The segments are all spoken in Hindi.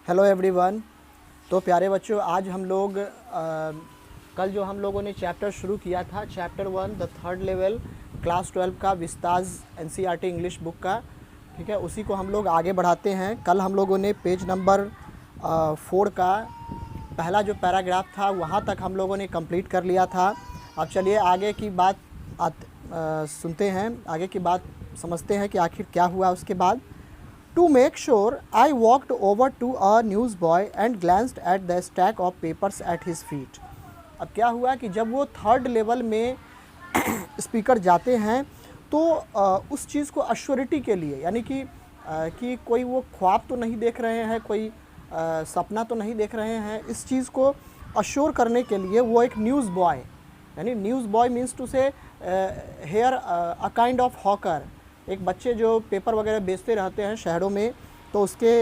Hello everyone. तो प्यारे बच्चों, आज हम लोग कल जो हम लोगों ने चैप्टर शुरू किया था, chapter 1 the third level class 12 का विस्ताज एनसीईआरटी इंग्लिश बुक का, ठीक है, उसी को हम लोग आगे बढ़ाते हैं। कल हम लोगों ने पेज नंबर 4 का पहला जो पैराग्राफ था वहाँ तक हम लोगों ने कंप्लीट कर लिया था। अब चलिए आगे की बात सुनते हैं, आगे की बात समझते हैं कि आखिर क्या हुआ उसके बाद। To make sure, I walked over to a newsboy and glanced at the stack of papers at his feet. अब क्या हुआ कि जब वो थर्ड लेवल में स्पीकर जाते हैं तो उस चीज़ को अश्योरिटी के लिए, यानी कि कोई वो ख्वाब तो नहीं देख रहे हैं, कोई सपना तो नहीं देख रहे हैं, इस चीज़ को अश्योर करने के लिए वो एक न्यूज़ बॉय, यानी news boy means to say here a kind of hawker, एक बच्चे जो पेपर वगैरह बेचते रहते हैं शहरों में, तो उसके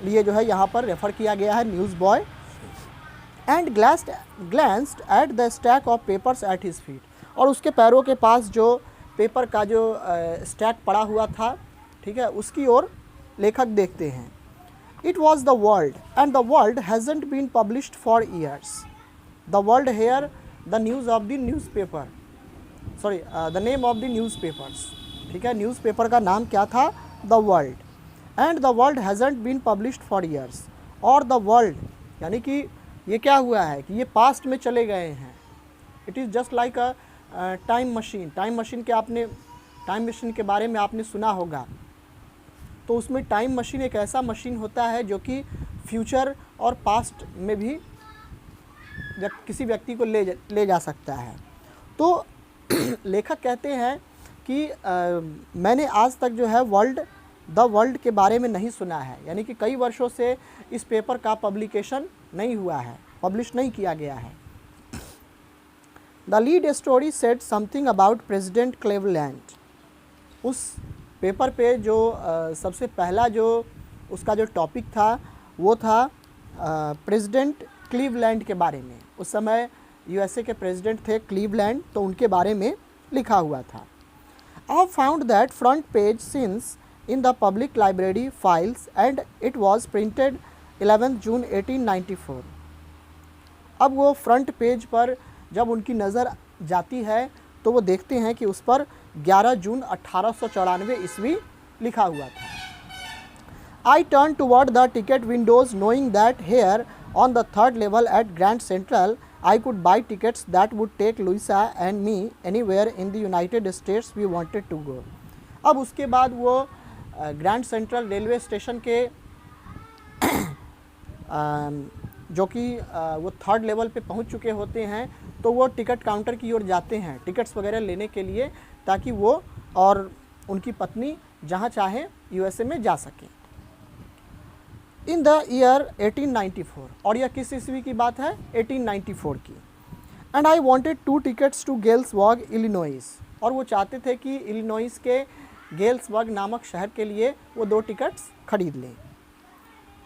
लिए जो है यहाँ पर रेफ़र किया गया है news boy. And glanced at the stack of papers at his feet, और उसके पैरों के पास जो पेपर का जो स्टैक पड़ा हुआ था, ठीक है, उसकी ओर लेखक देखते हैं। It was the world and the world hasn't been published for years. The world here the news of the newspaper, sorry the name of the newspapers, ठीक है, न्यूज़पेपर का नाम क्या था? The world. And the world hasn't been published for years, और द वर्ल्ड यानी कि ये क्या हुआ है कि ये पास्ट में चले गए हैं। It is just like a time machine. Time machine के बारे में आपने सुना होगा। तो उसमें टाइम मशीन एक ऐसा मशीन होता है जो कि फ्यूचर और पास्ट में भी किसी व्यक्ति को ले जा सकता है। तो लेखक कहते हैं कि मैंने आज तक जो है द वर्ल्ड के बारे में नहीं सुना है, यानी कि कई वर्षों से इस पेपर का पब्लिकेशन नहीं हुआ है, पब्लिश नहीं किया गया है। The lead story said something about president Cleveland. उस पेपर पे जो सबसे पहला जो उसका जो टॉपिक था वो था प्रेसिडेंट क्लीवलैंड के बारे में। उस समय यूएसए के प्रेसिडेंट थे क्लीवलैंड, तो उनके बारे में लिखा हुआ था। I have found that front page since in the public library files and it was printed 11 June 1894. अब वो फ्रंट पेज पर जब उनकी नज़र जाती है तो वो देखते हैं कि उस पर 11 जून 1894 ईस्वी लिखा हुआ था। I turned toward the ticket windows knowing that here on the third level at Grand Central I could buy tickets that would take Louisa and me anywhere in the United States we wanted to go. अब उसके बाद वो ग्रैंड सेंट्रल रेलवे स्टेशन के जो कि वो थर्ड लेवल पे पहुंच चुके होते हैं, तो वो टिकट काउंटर की ओर जाते हैं टिकट्स वगैरह लेने के लिए, ताकि वो और उनकी पत्नी जहां चाहे यूएसए में जा सकें। इन द ईयर 1894, और यह किस ईस्वी की बात है? 1894 की। And I wanted 2 tickets to Galesburg Illinois, और वो चाहते थे कि इलिनॉइस के गेल्सबर्ग नामक शहर के लिए वो 2 टिकट्स खरीद लें।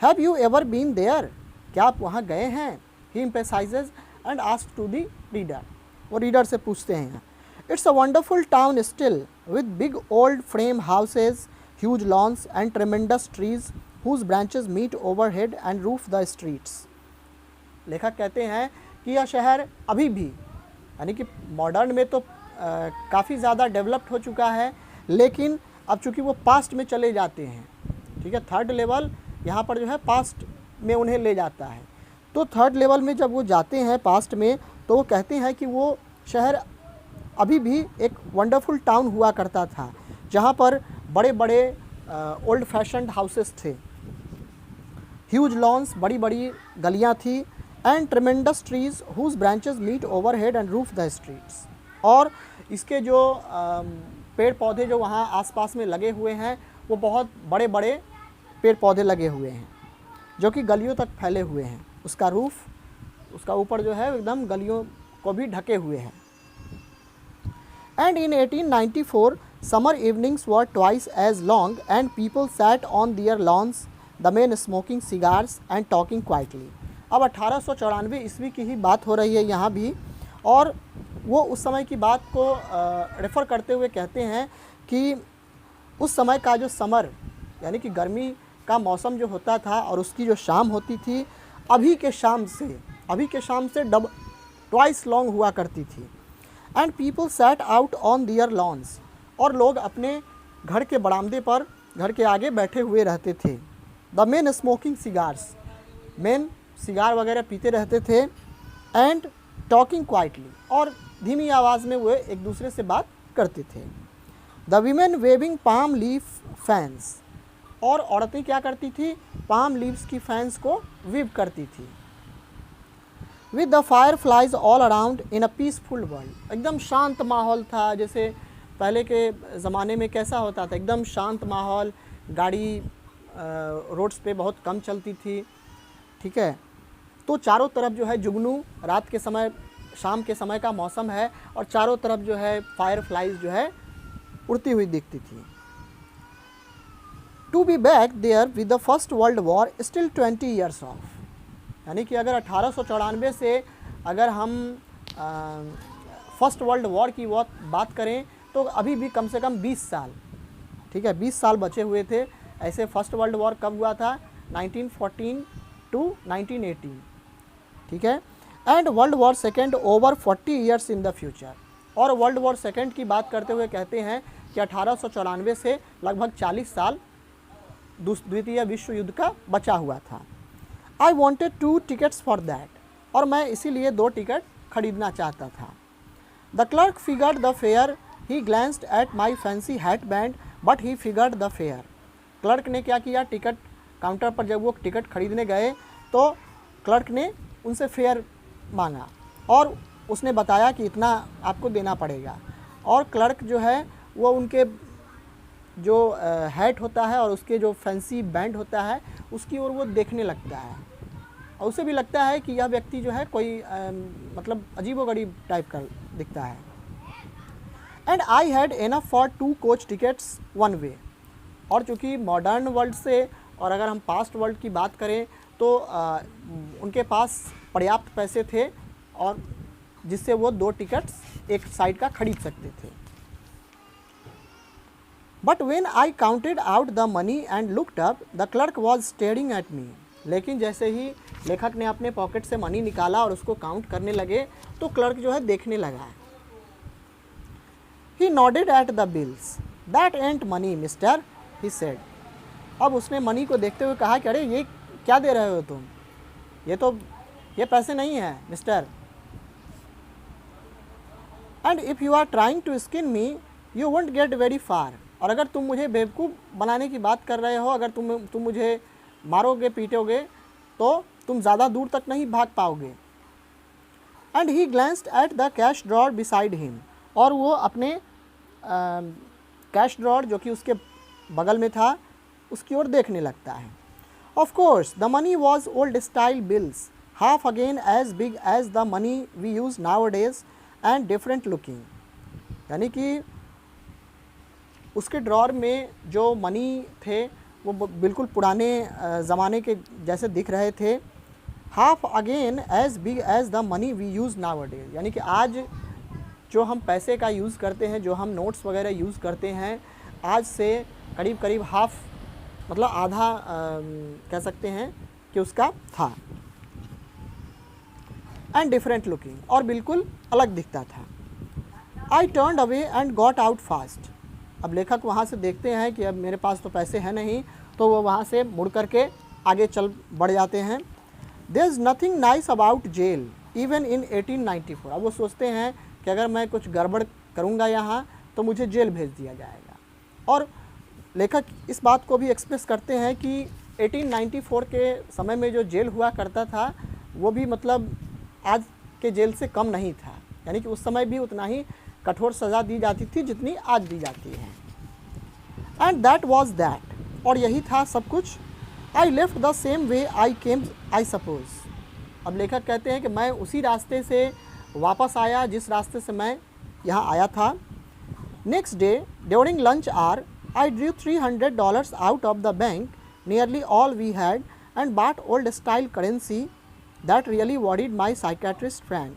Have you ever been there? क्या आप वहाँ गए हैं? He emphasizes and asked to the reader, वो रीडर से पूछते हैं। It's a wonderful town still with big old frame houses, huge lawns and tremendous trees whose branches meet overhead and roof the streets. लेखक कहते हैं कि यह शहर अभी भी, यानी कि मॉडर्न में तो काफ़ी ज़्यादा डेवलप्ड हो चुका है, लेकिन अब चूँकि वो पास्ट में चले जाते हैं, ठीक है, थर्ड लेवल यहाँ पर जो है पास्ट में उन्हें ले जाता है। तो थर्ड लेवल में जब वो जाते हैं पास्ट में, तो वो कहते हैं कि वो शहर अभी भी एक वंडरफुल टाउन हुआ करता था, जहाँ पर बड़े बड़े ओल्ड फैशन्ड हाउसेस थे, ह्यूज लॉन्स, बड़ी बड़ी गलियाँ थी, and tremendous trees whose branches meet overhead and roof the streets, और इसके जो पेड़ पौधे जो वहाँ आसपास में लगे हुए हैं वो बहुत बड़े बड़े पेड़ पौधे लगे हुए हैं जो कि गलियों तक फैले हुए हैं। उसका रूफ, उसका ऊपर जो है एकदम गलियों को भी ढके हुए हैं। And in 1894 summer evenings were twice as long and people sat on their lawns, the men smoking cigars and talking quietly. अब 1894 ईस्वी की ही बात हो रही है यहाँ भी, और वो उस समय की बात को रेफ़र करते हुए कहते हैं कि उस समय का जो समर, यानी कि गर्मी का मौसम जो होता था और उसकी जो शाम होती थी अभी के शाम से ट्वाइस लॉन्ग हुआ करती थी। And people sat out on their lawns, और लोग अपने घर के बरामदे पर घर के आगे बैठे हुए रहते थे। The main smoking cigars, main cigar वगैरह पीते रहते थे। एंड टॉकिंग क्वाइटली, और धीमी आवाज़ में वो एक दूसरे से बात करते थे। The women weaving palm leaf fans, और औरतें क्या करती थी, पाम लीव्स की फैंस को वीव करती थी। With the fireflies all around in a peaceful world, एकदम शांत माहौल था। जैसे पहले के ज़माने में कैसा होता था, एकदम शांत माहौल, गाड़ी रोड्स पे बहुत कम चलती थी, ठीक है। तो चारों तरफ जो है जुगनू, रात के समय शाम के समय का मौसम है, और चारों तरफ जो है फायर फ्लाइज जो है उड़ती हुई दिखती थी। To be back there with the first world war still 20 years off, यानी कि अगर 1894 से अगर हम फर्स्ट वर्ल्ड वॉर की बात करें तो अभी भी कम से कम 20 साल, ठीक है, 20 साल बचे हुए थे। ऐसे फर्स्ट वर्ल्ड वॉर कब हुआ था, 1914 टू 1918, ठीक है। And world war second over 40 years in the future, और वर्ल्ड वॉर सेकेंड की बात करते हुए कहते हैं कि 1894 से लगभग 40 साल द्वितीय विश्व युद्ध का बचा हुआ था। I wanted 2 tickets for that, और मैं इसीलिए 2 टिकट खरीदना चाहता था। The clerk figured the fare, he glanced at my fancy hat band but he figured the fare. Clerk ने क्या किया, टिकट काउंटर पर जब वो टिकट खरीदने गए तो क्लर्क ने उनसे फेयर मांगा, और उसने बताया कि इतना आपको देना पड़ेगा। और क्लर्क जो है वो उनके जो हैट होता है और उसके जो फैंसी बैंड होता है उसकी ओर वो देखने लगता है, और उसे भी लगता है कि यह व्यक्ति जो है कोई मतलब अजीबोगरीब टाइप का दिखता है। And I had enough for 2 coach tickets one way, और चूँकि मॉडर्न वर्ल्ड से और अगर हम पास्ट वर्ल्ड की बात करें तो उनके पास पर्याप्त पैसे थे, और जिससे वो 2 टिकट्स एक साइड का खरीद सकते थे। But when I counted out the money and looked up the clerk was staring at me, लेकिन जैसे ही लेखक ने अपने पॉकेट से मनी निकाला और उसको काउंट करने लगे तो क्लर्क जो है देखने लगा। He nodded at the bills, that ain't money mister, he said. अब उसने मनी को देखते हुए कहा कि अरे ये क्या दे रहे हो तुम, ये पैसे नहीं हैं mister. And if you are trying to skin me you won't get very far, और अगर तुम मुझे बेवकूफ़ बनाने की बात कर रहे हो, अगर तुम मुझे मारोगे पीटोगे तो तुम ज़्यादा दूर तक नहीं भाग पाओगे। And he glanced at the cash drawer beside him, और वो अपने कैश ड्रॉर जो कि उसके बगल में था उसकी ओर देखने लगता है। Of course the money was old style bills, half again as big as the money we use nowadays and different looking, यानी कि उसके ड्रॉर में जो मनी थे वो बिल्कुल पुराने ज़माने के जैसे दिख रहे थे। Half again as big as the money we use nowadays, यानी कि आज जो हम पैसे का यूज़ करते हैं, जो हम नोट्स वगैरह यूज़ करते हैं, आज से करीब करीब हाफ मतलब आधा कह सकते हैं कि उसका था। एंड डिफरेंट लुकिंग, और बिल्कुल अलग दिखता था। I turned away and got out fast, अब लेखक वहाँ से देखते हैं कि अब मेरे पास तो पैसे हैं नहीं, तो वो वहाँ से मुड़ करके आगे बढ़ जाते हैं। There is nothing nice about jail even in 1894, अब वो सोचते हैं कि अगर मैं कुछ गड़बड़ करूँगा यहाँ तो मुझे जेल भेज दिया जाएगा। और लेखक इस बात को भी एक्सप्रेस करते हैं कि 1894 के समय में जो जेल हुआ करता था वो भी मतलब आज के जेल से कम नहीं था, यानी कि उस समय भी उतना ही कठोर सज़ा दी जाती थी जितनी आज दी जाती है। एंड दैट वॉज दैट, और यही था सब कुछ। I left the same way I came I suppose, अब लेखक कहते हैं कि मैं उसी रास्ते से वापस आया जिस रास्ते से मैं यहाँ आया था। Next day during lunch hour I drew $300 out of the bank, nearly all we had, and bought old style currency that really worried my psychiatrist friend.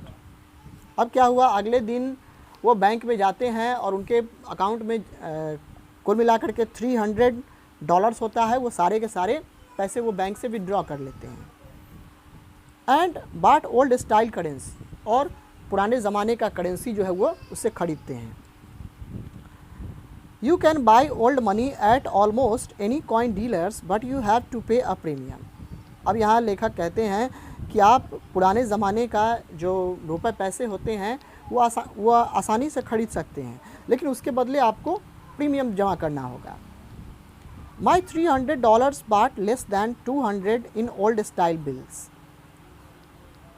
अब क्या हुआ, अगले दिन वो बैंक में जाते हैं और उनके अकाउंट में कुल मिलाकर के $300 डॉलर्स होता है वो सारे के सारे पैसे वो बैंक से विड्रॉ कर लेते हैं। एंड बाट ओल्ड स्टाइल करेंसी, और पुराने ज़माने का करेंसी जो है वो उससे खरीदते हैं। You can buy old money at almost any coin dealers but you have to pay a premium. अब यहाँ लेखक कहते हैं कि आप पुराने ज़माने का जो रुपए पैसे होते हैं वो आसानी से ख़रीद सकते हैं, लेकिन उसके बदले आपको प्रीमियम जमा करना होगा। माई $300 bought less than 200 in old style bills,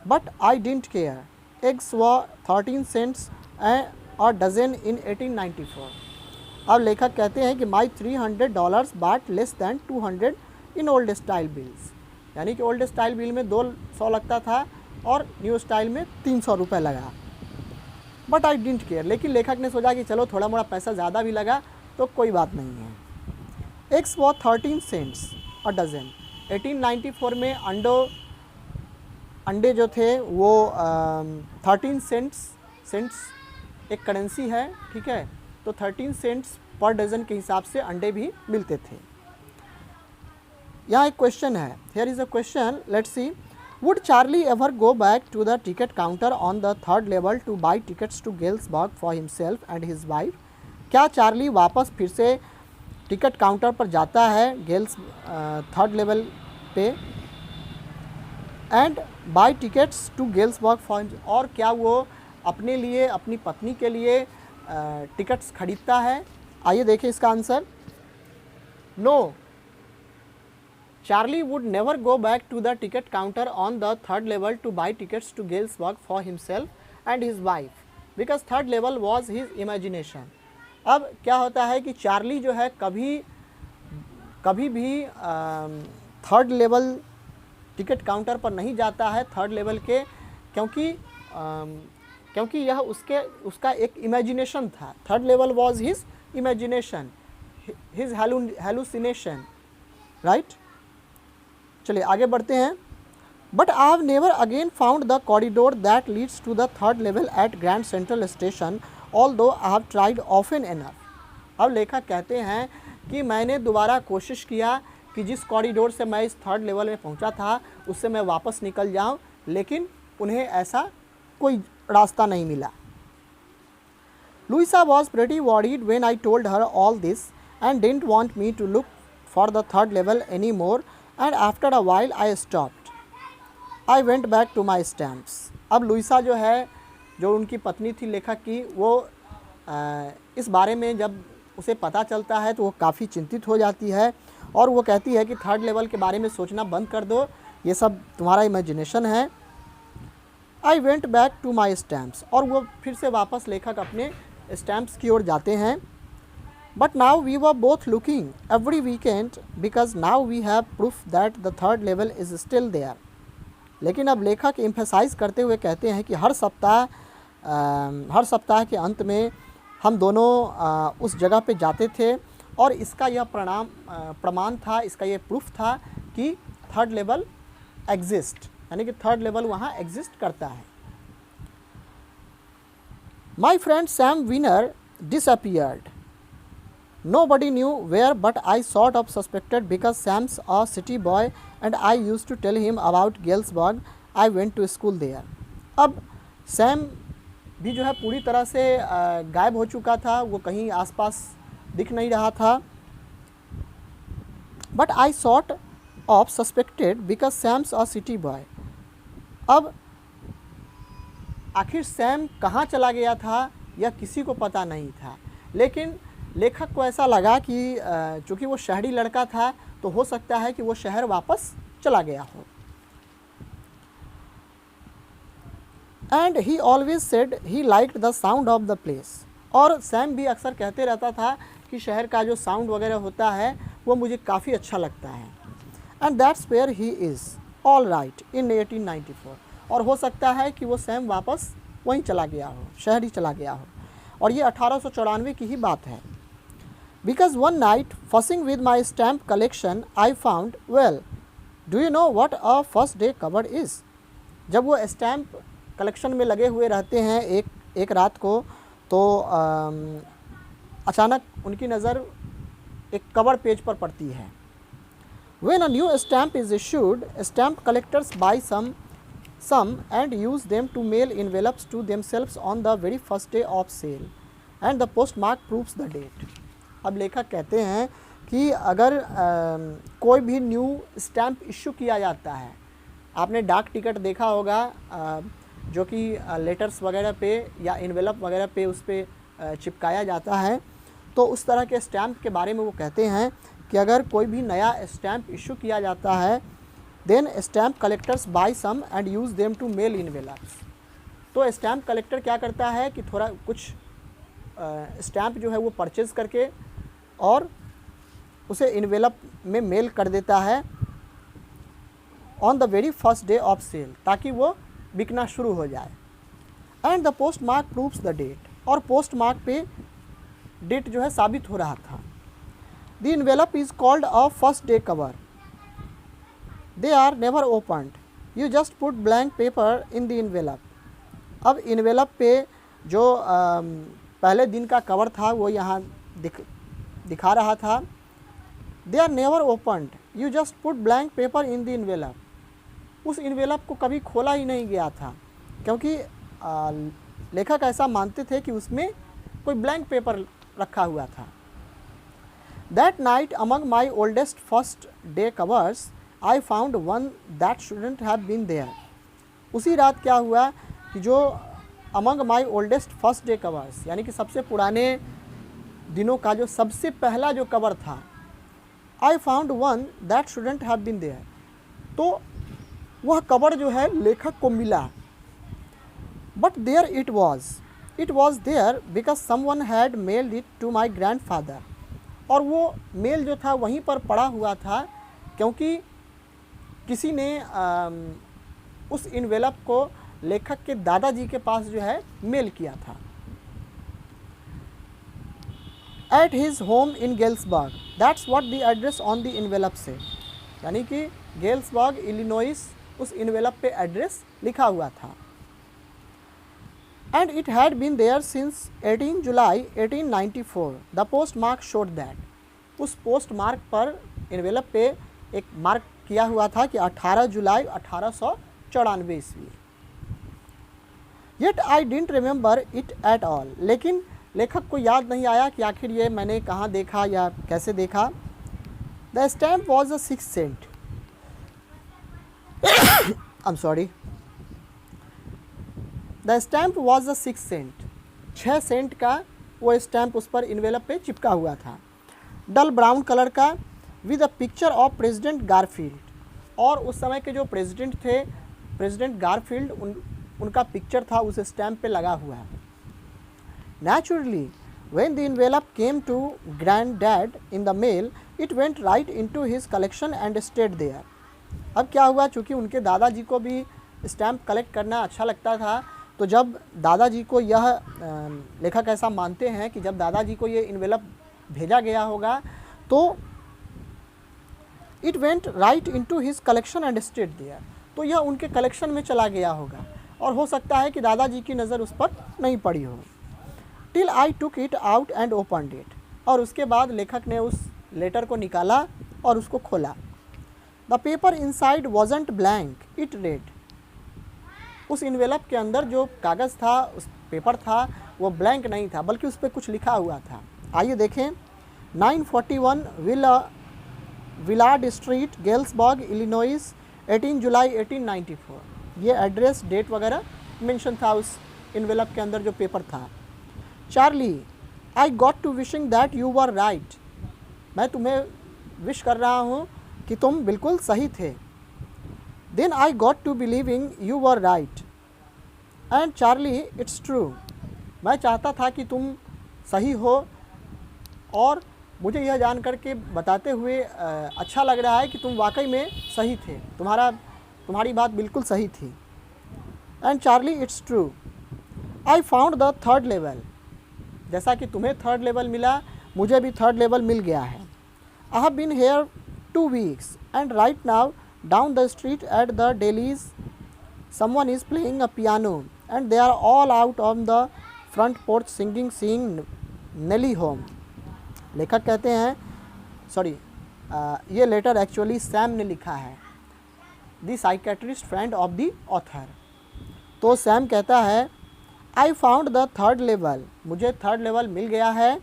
but I didn't care. Eggs were 13 cents a dozen in 1894. अब लेखक कहते हैं कि माई $300 bought less than 200 in old style bills, यानी कि ओल्ड स्टाइल बिल में 200 लगता था और न्यू स्टाइल में 300 रुपये लगा। बट आई डिडंट केयर, लेकिन लेखक ने सोचा कि चलो थोड़ा मोड़ा पैसा ज़्यादा भी लगा तो कोई बात नहीं है। Eggs was 13 cents a dozen. 1894 में अंडे जो थे वो 13 सेंट्स एक करेंसी है, ठीक है, तो 13 सेंट्स पर डज़न के हिसाब से अंडे भी मिलते थे। यहाँ एक क्वेश्चन है, here is a question, let's see. Would Charlie ever go back to the ticket counter on the third level to buy tickets to Galesburg for himself and his wife? क्या चार्ली वापस फिर से टिकट काउंटर पर जाता है गेल्स थर्ड लेवल पे and buy tickets to Galesburg for, और क्या वो अपने लिए अपनी पत्नी के लिए टिकट्स खरीदता है? आइए देखें इसका answer. No, Charlie would never go back to the ticket counter on the third level to buy tickets to Galesburg for himself and his wife because third level was his imagination. अब क्या होता है कि चार्ली जो है कभी भी थर्ड लेवल टिकट काउंटर पर नहीं जाता है थर्ड लेवल के, क्योंकि यह उसका एक इमेजिनेशन था। Third level was his imagination, his hallucination, right. चलिए आगे बढ़ते हैं। But I have never again found the corridor that leads to the third level at Grand Central Station although I have tried often enough. अब लेखक कहते हैं कि मैंने दोबारा कोशिश किया कि जिस कॉरिडोर से मैं इस थर्ड लेवल में पहुंचा था उससे मैं वापस निकल जाऊं, लेकिन उन्हें ऐसा कोई रास्ता नहीं मिला। Louisa was pretty worried when I told her all this and didn't want me to look for the third level any more and after a while I stopped. I went back to my stamps. अब लुइसा जो है, जो उनकी पत्नी थी लेखक की, वो इस बारे में जब उसे पता चलता है तो वो काफ़ी चिंतित हो जाती है और वो कहती है कि थर्ड लेवल के बारे में सोचना बंद कर दो, ये सब तुम्हारा इमेजिनेशन है। I went back to my stamps, और वो फिर से वापस लेखक अपने स्टैम्प्स की ओर जाते हैं। But now we were both looking every weekend because now we have proof that the third level is still there. लेकिन अब लेखक एम्फेसाइज करते हुए कहते हैं कि हर सप्ताह के अंत में हम दोनों उस जगह पे जाते थे और इसका यह प्रमाण था, इसका यह प्रूफ था कि थर्ड लेवल एग्जिस्ट, यानी कि थर्ड लेवल वहाँ एग्जिस्ट करता है। My friend Sam Winner disappeared. Nobody knew where, but I sort of suspected because Sam's a city boy and I used to tell him about Galesburg. I went to school there. अब सैम भी जो है पूरी तरह से गायब हो चुका था, वो कहीं आसपास दिख नहीं रहा था। But I sort of suspected because Sam's a city boy. अब आखिर सैम कहाँ चला गया था यह किसी को पता नहीं था, लेकिन लेखक को ऐसा लगा कि चूँकि वो शहरी लड़का था तो हो सकता है कि वो शहर वापस चला गया हो। And he always said he liked the sound of the place, और सैम भी अक्सर कहते रहता था कि शहर का जो साउंड वगैरह होता है वो मुझे काफ़ी अच्छा लगता है। And that's where he is all right in 1894, और हो सकता है कि वो सैम वापस वहीं चला गया हो, शहर ही चला गया हो, और ये 1894 की ही बात है। Because one night, fussing with my stamp collection, I found, well, do you know what a first day cover is? जब वो स्टैम्प कलेक्शन में लगे हुए रहते हैं एक रात को, तो अचानक उनकी नज़र एक कवर पेज पर पड़ती है। When a new stamp is issued, stamp collectors buy some and use them to mail envelopes to themselves on the very first day of sale and the postmark proves the date। अब लेखक कहते हैं कि अगर कोई भी न्यू स्टैम्प इश्यू किया जाता है, आपने डाक टिकट देखा होगा जो कि लेटर्स वगैरह पे या इन्वेलप वगैरह पे उस पर चिपकाया जाता है, तो उस तरह के स्टैम्प के बारे में वो कहते हैं कि अगर कोई भी नया स्टैम्प इशू किया जाता है, then stamp collectors buy some and use them to mail envelopes. तो स्टैम्प कलेक्टर क्या करता है कि थोड़ा कुछ स्टैम्प जो है वो परचेज़ करके और उसे इन्वेलप में मेल कर देता है on the very first day of sale, ताकि वो बिकना शुरू हो जाए। And the postmark proves the date, और पोस्ट मार्क पे डेट जो है साबित हो रहा था। The envelope is called a first day cover, they are never opened, you just put blank paper in the envelope. अब इन्वेलप पे जो पहले दिन का कवर था वो यहाँ दिखा रहा था, they are never opened, you just put blank paper in the envelope. उस इन्वेलप को कभी खोला ही नहीं गया था, क्योंकि लेखक ऐसा मानते थे कि उसमें कोई ब्लैंक पेपर रखा हुआ था। That night among my oldest first day covers I found one that shouldn't have been there. उसी रात क्या हुआ कि जो among my oldest first day covers, यानी कि सबसे पुराने दिनों का जो सबसे पहला जो कवर था, I found one that shouldn't have been there, तो वह कवर जो है लेखक को मिला। But there it was there because someone had mailed it to my grandfather. और वो मेल जो था वहीं पर पड़ा हुआ था, क्योंकि किसी ने उस इन्वेलप को लेखक के दादाजी के पास जो है मेल किया था। At his home in Galesburg, that's what the address on the envelope said, यानी कि गेल्सबर्ग इलिनॉइस उस इन्वेलप पे एड्रेस लिखा हुआ था। And it had been there since 18 July 1894, the postmark showed that. उस पोस्ट मार्क पर इन्वेलप पे एक मार्क किया हुआ था कि 18 जुलाई 1894 ईस्वी। Yet I didn't remember it at all, लेकिन लेखक को याद नहीं आया कि आखिर ये मैंने कहाँ देखा या कैसे देखा। The stamp was a 6 cent, I'm sorry, the stamp was a 6 cent, 6 cent का वो स्टैम्प उस पर इन्वेलप पे चिपका हुआ था, डल ब्राउन कलर का, with a picture of president Garfield. और उस समय के जो प्रेसिडेंट थे, प्रेसिडेंट गारफील्ड, उनका पिक्चर था उस स्टैम्प पे लगा हुआ है। Naturally, when the envelope came to granddad in the mail, it went right into his collection and stayed there. अब क्या हुआ, चूँकि उनके दादाजी को भी स्टैम्प कलेक्ट करना अच्छा लगता था, तो जब दादाजी को यह लेखक ऐसा मानते हैं कि जब दादाजी को ये इन्वेलप भेजा गया होगा, तो it went right into his collection and stayed there, तो यह उनके कलेक्शन में चला गया होगा, और हो सकता है कि दादाजी की नज़र उस पर नहीं पड़ी हो। Till I took it out and opened it, और उसके बाद लेखक ने उस लेटर को निकाला और उसको खोला। The paper inside wasn't blank, it red. उस इन्वेलप के अंदर जो कागज़ था, उस पेपर था, वो ब्लैंक नहीं था, बल्कि उस पर कुछ लिखा हुआ था। आइए देखें, 941 Willard street, Galesburg, Illinois, 18 July 1894। ये एड्रेस, डेट वगैरह मेंशन था उस इन्वेलप के अंदर जो पेपर था। Charlie, I got to wishing that you were right, मैं तुम्हें विश कर रहा हूँ कि तुम बिल्कुल सही थे। Then I got to believing you were right, and Charlie it's true, मैं चाहता था कि तुम सही हो, और मुझे यह जान कर के बताते हुए अच्छा लग रहा है कि तुम वाकई में सही थे, तुम्हारी बात बिल्कुल सही थी। And Charlie it's true, I found the third level, जैसा कि तुम्हें थर्ड लेवल मिला, मुझे भी थर्ड लेवल मिल गया है। I have been here 2 weeks and right now down the street at the Dalys someone is playing a piano and they are all out on the front porch singing Nellie home. लेखक कहते हैं सॉरी, ये लेटर एक्चुअली सैम ने लिखा है, the psychiatrist friend of the author. तो सैम कहता है I found the third level, मुझे थर्ड लेवल मिल गया है।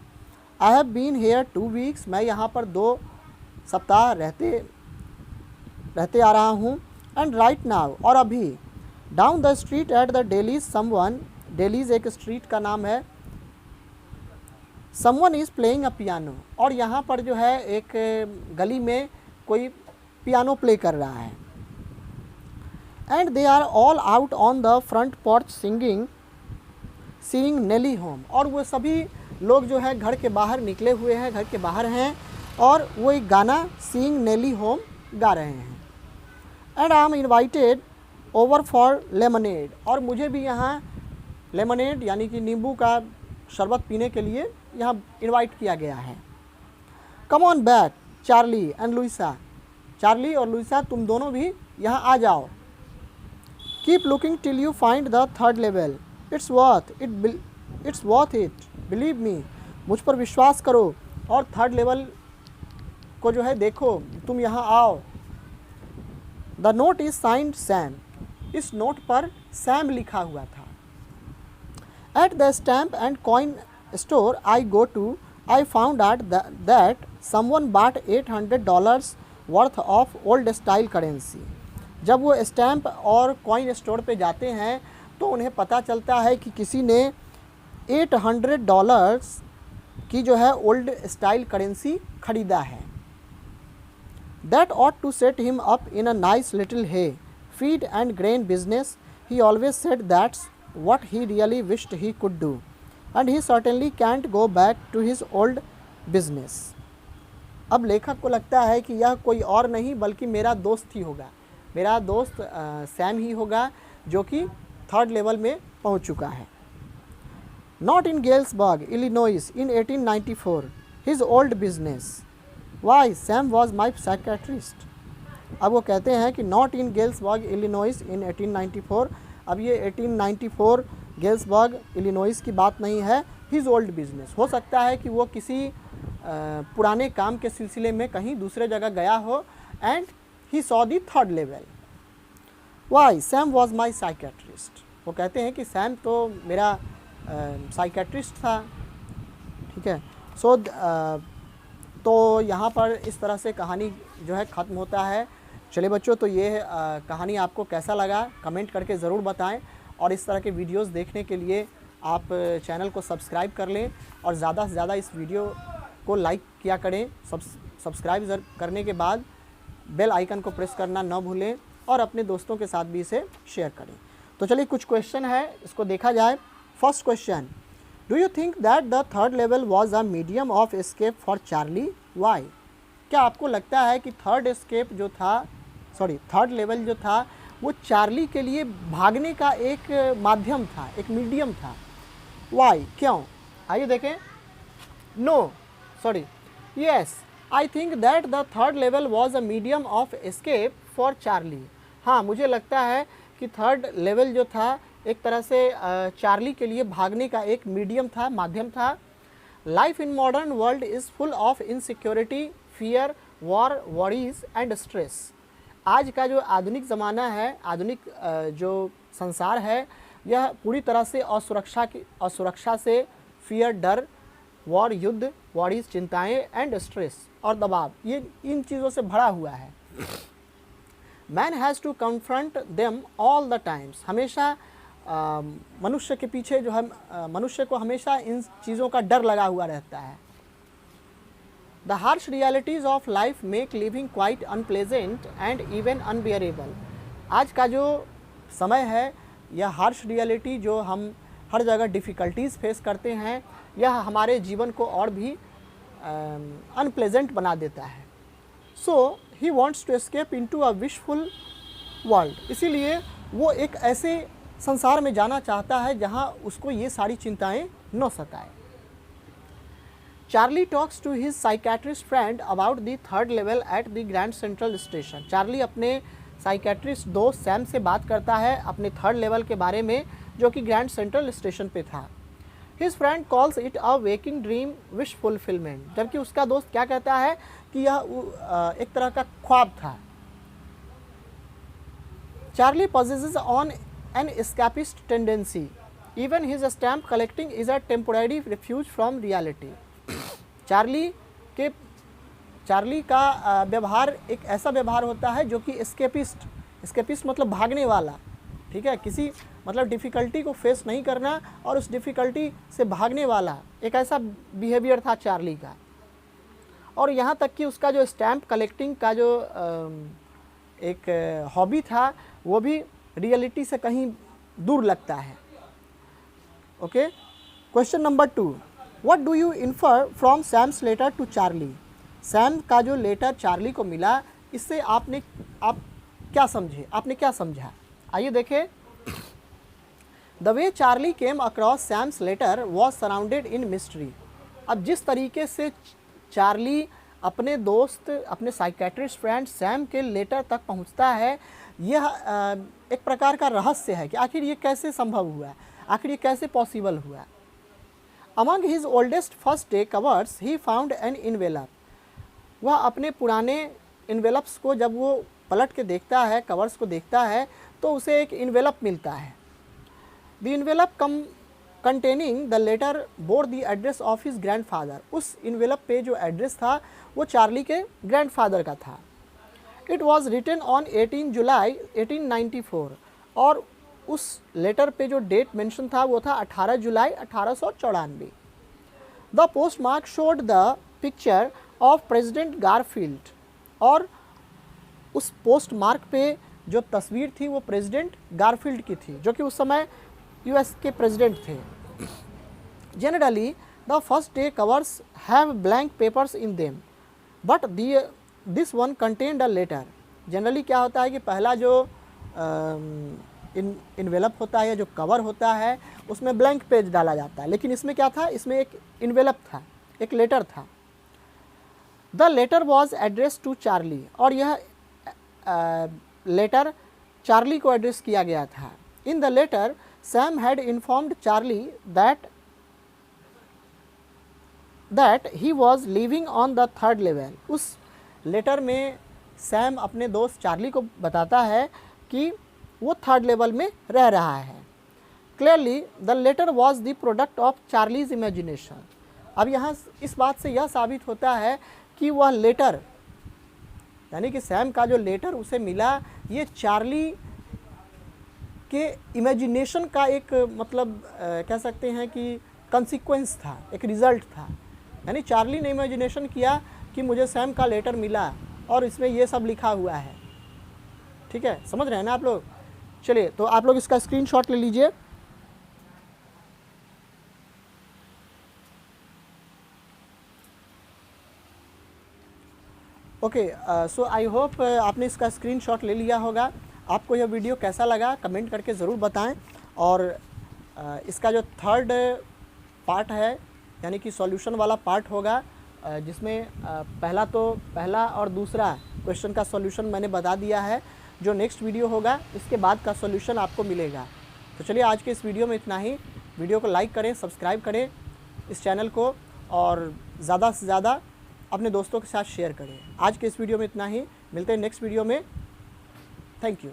I have been here 2 weeks, मैं यहाँ पर 2 सप्ताह रहते आ रहा हूँ। एंड राइट नाउ, और अभी down the street at the Dalys someone, dailies एक स्ट्रीट का नाम है, someone is playing a piano, और यहाँ पर जो है एक गली में कोई पियानो प्ले कर रहा है। And they are all out on the front porch singing Nellie home, और वो सभी लोग जो है घर के बाहर निकले हुए हैं, घर के बाहर हैं, और वो एक गाना सिंग नेली होम गा रहे हैं। And I am invited over for lemonade, और मुझे भी यहाँ लेमनेड यानी कि नींबू का शरबत पीने के लिए यहाँ इनवाइट किया गया है। Come on back Charlie and Louisa, Charlie और लुइसा तुम दोनों भी यहाँ आ जाओ। Keep looking till you find the third level, it's worth it, believe me, मुझ पर विश्वास करो और थर्ड लेवल को जो है देखो, तुम यहाँ आओ। The note is signed Sam, इस नोट पर सैम लिखा हुआ था। At the stamp and coin store I go to, I found out that someone bought $800 worth of old style currency. जब वो स्टैम्प और कॉइन स्टोर पे जाते हैं तो उन्हें पता चलता है कि किसी ने $800 की जो है ओल्ड स्टाइल करेंसी खरीदा है। That ought to set him up in a nice little hay, feed and grain business. He always said that's what he really wished he could do, and he certainly can't go back to his old business. अब लेखक को लगता है कि यह कोई और नहीं बल्कि मेरा दोस्त ही होगा, मेरा दोस्त सैम ही होगा जो कि थर्ड लेवल में पहुंच चुका है। Not in Galesburg, Illinois in 1894, his old business. Why, Sam was my psychiatrist. अब वो कहते हैं कि नॉट इन गेल्सबर्ग इलिनॉइस इन 1894, अब ये 1894 गेल्सबर्ग इलिनॉइस की बात नहीं है, हिज ओल्ड बिजनेस। हो सकता है कि वो किसी पुराने काम के सिलसिले में कहीं दूसरे जगह गया हो, and he saw the third level. Why, Sam was my psychiatrist, वो कहते हैं कि सैम तो मेरा साइकेट्रिस्ट था। ठीक है, सो तो यहाँ पर इस तरह से कहानी जो है ख़त्म होता है। चलिए बच्चों, तो ये कहानी आपको कैसा लगा कमेंट करके ज़रूर बताएं, और इस तरह के वीडियोस देखने के लिए आप चैनल को सब्सक्राइब कर लें और ज़्यादा से ज़्यादा इस वीडियो को लाइक किया करें। सब्सक्राइब करने के बाद बेल आइकन को प्रेस करना ना भूलें और अपने दोस्तों के साथ भी इसे शेयर करें। तो चलिए कुछ क्वेश्चन है, इसको देखा जाए। First question, do you think that the third level was a medium of escape for Charlie? Why, क्या आपको लगता है कि थर्ड लेवल जो था वो चार्ली के लिए भागने का एक माध्यम था, एक मीडियम था? वाई, क्यों? आइए देखें। No, sorry, yes, I think that the third level was a medium of escape for Charlie. हाँ, मुझे लगता है कि थर्ड लेवल जो था एक तरह से चार्ली के लिए भागने का एक मीडियम था, माध्यम था। Life in modern world is full of insecurity, fear, war, worries and stress. आज का जो आधुनिक ज़माना है, आधुनिक जो संसार है, यह पूरी तरह से असुरक्षा से, फियर, डर, वॉर, युद्ध, वरीज, चिंताएँ, एंड स्ट्रेस और दबाव, ये इन चीज़ों से भरा हुआ है। Man has to confront them all the times. हमेशा मनुष्य के पीछे जो है, मनुष्य को हमेशा इन चीज़ों का डर लगा हुआ रहता है। The harsh realities of life make living quite unpleasant and even unbearable. आज का जो समय है, यह हार्श रियलिटी जो हम हर जगह डिफ़िकल्टीज़ फेस करते हैं, यह हमारे जीवन को और भी अनप्लेजेंट बना देता है। So he wants to escape into a wishful world. इसीलिए वो एक ऐसे संसार में जाना चाहता है जहां उसको ये सारी चिंताएं न सताए। Charlie talks to his psychiatrist friend about the third level at the Grand Central Station. Charlie अपने साइकेट्रिस्ट दोस्त सैम से बात करता है अपने थर्ड लेवल के बारे में, जो कि ग्रैंड सेंट्रल स्टेशन पे था। His friend calls it a waking dream wish fulfilment, जबकि उसका दोस्त क्या कहता है कि यह एक तरह का ख्वाब था। Charlie possesses on an escapist tendency. Even his stamp collecting is a temporary refuge from reality. Charlie का व्यवहार एक ऐसा व्यवहार होता है जो कि एस्केपिस्ट मतलब भागने वाला, ठीक है, किसी मतलब डिफ़िकल्टी को फेस नहीं करना और उस डिफ़िकल्टी से भागने वाला एक ऐसा बिहेवियर था चार्ली का। और यहाँ तक कि उसका जो स्टैम्प कलेक्टिंग का जो एक हॉबी था वो भी रियलिटी से कहीं दूर लगता है। Okay, question number 2, what do you infer from Sam's letter to Charlie. Sam का जो लेटर चार्ली को मिला, इससे आप क्या समझे, आपने क्या समझा, आइए देखें। The way Charlie came across Sam's letter was surrounded in mystery. अब जिस तरीके से चार्ली अपने दोस्त, अपने साइकेट्रिस्ट फ्रेंड सैम के लेटर तक पहुंचता है, यह एक प्रकार का रहस्य है कि आखिर ये कैसे संभव हुआ, आखिर ये कैसे पॉसिबल हुआ। Among his oldest first day covers he found an envelope. वह अपने पुराने इन्वेलप्स को जब वो पलट के देखता है, कवर्स को देखता है, तो उसे एक इन्वेलप मिलता है। The envelope containing the letter bore the address of his grandfather. उस इन्वेलप पे जो एड्रेस था वो चार्ली के ग्रैंडफादर का था। It was written on 18 July 1894 और उस लेटर पे जो डेट मेंशन था वो था 18 July 1894। The postmark showed the picture of president Garfield और उस पोस्ट मार्क पे जो तस्वीर थी वो प्रेसिडेंट गारफील्ड की थी, जो कि उस समय यूएस के प्रेसिडेंट थे। Generally the first day covers have blank papers in them but this one contained a letter. Generally क्या होता है कि पहला जो इन्वेलप होता है या जो कवर होता है उसमें ब्लैंक पेज डाला जाता है, लेकिन इसमें क्या था, इसमें एक इन्वेलप था, एक लेटर था। The letter was address to Charlie और यह लेटर चार्ली को एड्रेस किया गया था। In the letter Sam had informed Charlie that he was living on the third level. उस लेटर में सैम अपने दोस्त चार्ली को बताता है कि वो थर्ड लेवल में रह रहा है। Clearly the letter was the product of Charlie's imagination. अब यहाँ इस बात से यह साबित होता है कि वह लेटर, यानी कि सैम का जो लेटर उसे मिला, ये चार्ली के इमेजिनेशन का एक मतलब कह सकते हैं कि कंसिक्वेंस था, एक रिज़ल्ट था। यानी चार्ली ने इमेजिनेशन किया कि मुझे सैम का लेटर मिला और इसमें ये सब लिखा हुआ है। ठीक है, समझ रहे हैं ना आप लोग। चलिए, तो आप लोग इसका स्क्रीनशॉट ले लीजिए। ओके, सो आई होप आपने इसका स्क्रीनशॉट ले लिया होगा। आपको यह वीडियो कैसा लगा कमेंट करके ज़रूर बताएं। और इसका जो थर्ड पार्ट है, यानी कि सॉल्यूशन वाला पार्ट होगा, जिसमें पहला और दूसरा क्वेश्चन का सॉल्यूशन मैंने बता दिया है। जो नेक्स्ट वीडियो होगा इसके बाद का सॉल्यूशन आपको मिलेगा। तो चलिए, आज के इस वीडियो में इतना ही। वीडियो को लाइक करें, सब्सक्राइब करें इस चैनल को और ज़्यादा से ज़्यादा अपने दोस्तों के साथ शेयर करें। आज के इस वीडियो में इतना ही, मिलते हैं नेक्स्ट वीडियो में। Thank you.